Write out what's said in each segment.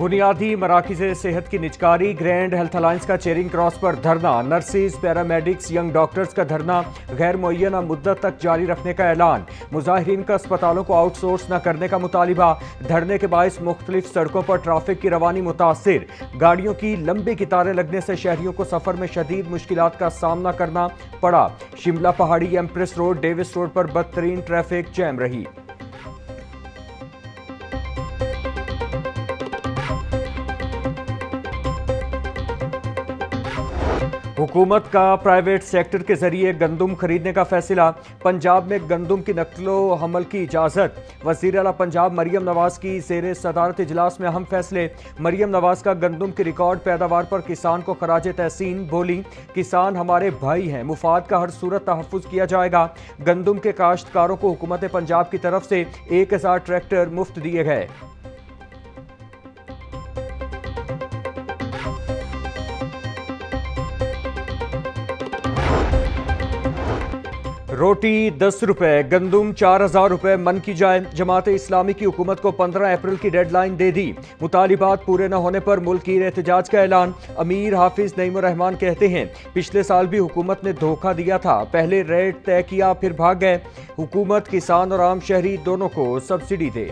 بنیادی مراکز صحت کی نجکاری، گرینڈ ہیلتھ الائنس کا چیرنگ کراس پر دھرنا، نرسز، پیرامیڈکس، ینگ ڈاکٹرز کا دھرنا غیر معینہ مدت تک جاری رکھنے کا اعلان، مظاہرین کا اسپتالوں کو آؤٹ سورس نہ کرنے کا مطالبہ، دھرنے کے باعث مختلف سڑکوں پر ٹریفک کی روانی متاثر، گاڑیوں کی لمبی قطاریں لگنے سے شہریوں کو سفر میں شدید مشکلات کا سامنا کرنا پڑا، شملہ پہاڑی ایمپریس روڈ، ڈیوس روڈ پر بدترین ٹریفک جام رہی۔ حکومت کا پرائیویٹ سیکٹر کے ذریعے گندم خریدنے کا فیصلہ، پنجاب میں گندم کی نقل و حمل کی اجازت، وزیر اعلیٰ پنجاب مریم نواز کی زیر صدارت اجلاس میں اہم فیصلے، مریم نواز کا گندم کی ریکارڈ پیداوار پر کسان کو خراج تحسین، بولی کسان ہمارے بھائی ہیں، مفاد کا ہر صورت تحفظ کیا جائے گا، گندم کے کاشتکاروں کو حکومت پنجاب کی طرف سے 1000 ٹریکٹر مفت دیے گئے۔ روٹی 10 روپے، گندم 4000 روپے من کی جائے، جماعت اسلامی کی حکومت کو 15 اپریل کی ڈیڈ لائن دے دی، مطالبات پورے نہ ہونے پر ملک گیر احتجاج کا اعلان، امیر حافظ نعیم الرحمان کہتے ہیں پچھلے سال بھی حکومت نے دھوکہ دیا تھا، پہلے ریٹ طے کیا پھر بھاگ گئے، حکومت کسان اور عام شہری دونوں کو سبسڈی دے۔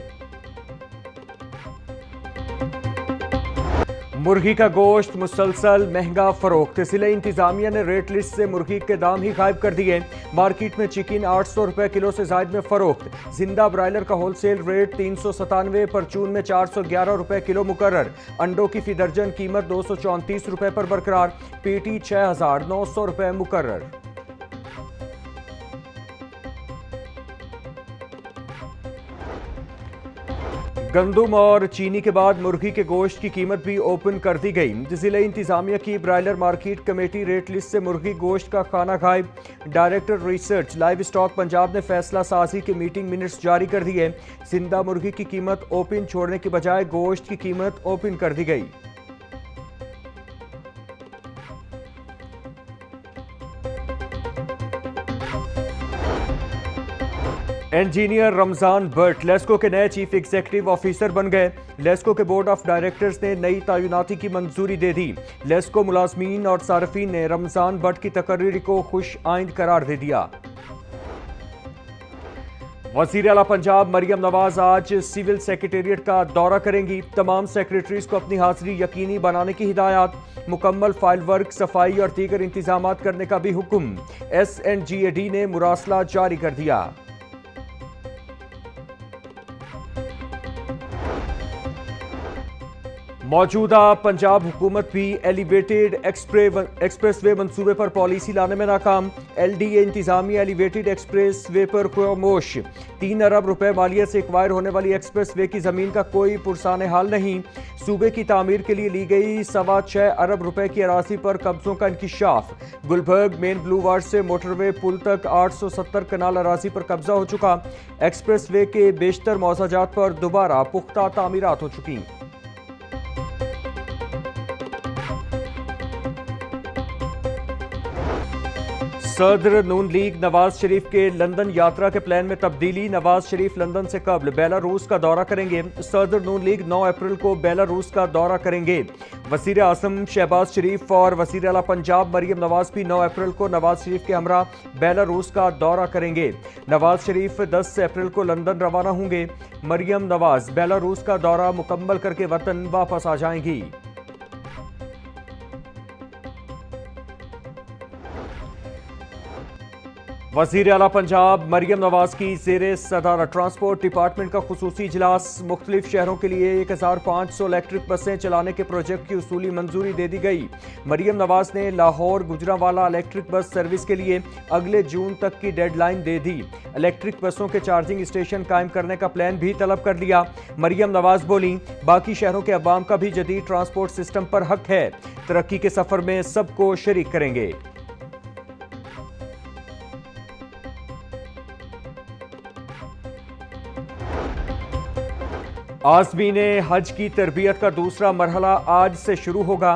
مرغی کا گوشت مسلسل مہنگا فروخت، ضلع انتظامیہ نے ریٹ لسٹ سے مرغی کے دام ہی غائب کر دیے، مارکیٹ میں چکن 800 روپے کلو سے زائد میں فروخت، زندہ برائلر کا ہول سیل ریٹ 397، پرچون میں 411 روپے کلو مقرر، انڈوں کی فی درجن قیمت 234 روپے پر برقرار، پیٹی 6900 روپے مقرر۔ گندم اور چینی کے بعد مرغی کے گوشت کی قیمت بھی اوپن کر دی گئی، ضلع انتظامیہ کی broiler market committee rate list سے مرغی گوشت کا کھانا غائب، director research live stock Punjab نے فیصلہ سازی کے میٹنگ منٹس جاری کر دیے، زندہ مرغی کی قیمت اوپن چھوڑنے کی بجائے گوشت کی قیمت اوپن کر دی گئی۔ انجینئر رمضان بٹ لیسکو کے نئے چیف ایگزیکٹو آفیسر بن گئے، لیسکو کے بورڈ آف ڈائریکٹرز نے نئی تعیناتی کی منظوری دے دی، لیسکو ملازمین اور صارفین نے رمضان بٹ کی تقرری کو خوش آئند قرار دے دیا۔ وزیر اعلیٰ پنجاب مریم نواز آج سول سیکریٹریٹ کا دورہ کریں گی، تمام سیکریٹریز کو اپنی حاضری یقینی بنانے کی ہدایات، مکمل فائل ورک، صفائی اور دیگر انتظامات کرنے کا بھی حکم، SNGAD نے مراسلہ جاری کر دیا۔ موجودہ پنجاب حکومت بھی ایلیویٹڈ ایکسپریس وے منصوبے پر پالیسی لانے میں ناکام، LDA انتظامیہ ایلیویٹڈ ایکسپریس وے پر خاموش، 3 ارب روپے مالیت سے ایکوائر ہونے والی ایکسپریس وے کی زمین کا کوئی پرسان حال نہیں، صوبے کی تعمیر کے لیے لی گئی 6.25 ارب روپے کی اراضی پر قبضوں کا انکشاف، گلبرگ مین بلو وارڈ سے موٹر وے پل تک 870 کنال اراضی پر قبضہ ہو چکا، ایکسپریس وے کے بیشتر موضوعات پر دوبارہ پختہ تعمیرات ہو چکی۔ صدر نون لیگ نواز شریف کے لندن یاترا کے پلان میں تبدیلی، نواز شریف لندن سے قبل بیلاروس کا دورہ کریں گے، صدر نون لیگ 9 اپریل کو بیلاروس کا دورہ کریں گے، وزیر اعظم شہباز شریف اور وزیر اعلیٰ پنجاب مریم نواز بھی 9 اپریل کو نواز شریف کے ہمراہ بیلاروس کا دورہ کریں گے، نواز شریف 10 اپریل کو لندن روانہ ہوں گے، مریم نواز بیلاروس کا دورہ مکمل کر کے وطن واپس آ جائیں گی۔ وزیر اعلیٰ پنجاب مریم نواز کی زیر صدارت ٹرانسپورٹ ڈپارٹمنٹ کا خصوصی اجلاس، مختلف شہروں کے لیے 1500 الیکٹرک بسیں چلانے کے پروجیکٹ کی اصولی منظوری دے دی گئی، مریم نواز نے Lahore Gujranwala electric bus service کے لیے اگلے جون تک کی ڈیڈ لائن دے دی، الیکٹرک بسوں کے چارجنگ اسٹیشن قائم کرنے کا پلان بھی طلب کر لیا، مریم نواز بولیں باقی شہروں کے عوام کا بھی جدید ٹرانسپورٹ سسٹم پر حق ہے، ترقی کے سفر میں سب کو شریک کریں گے۔ عازمین حج کی تربیت کا دوسرا مرحلہ آج سے شروع ہوگا،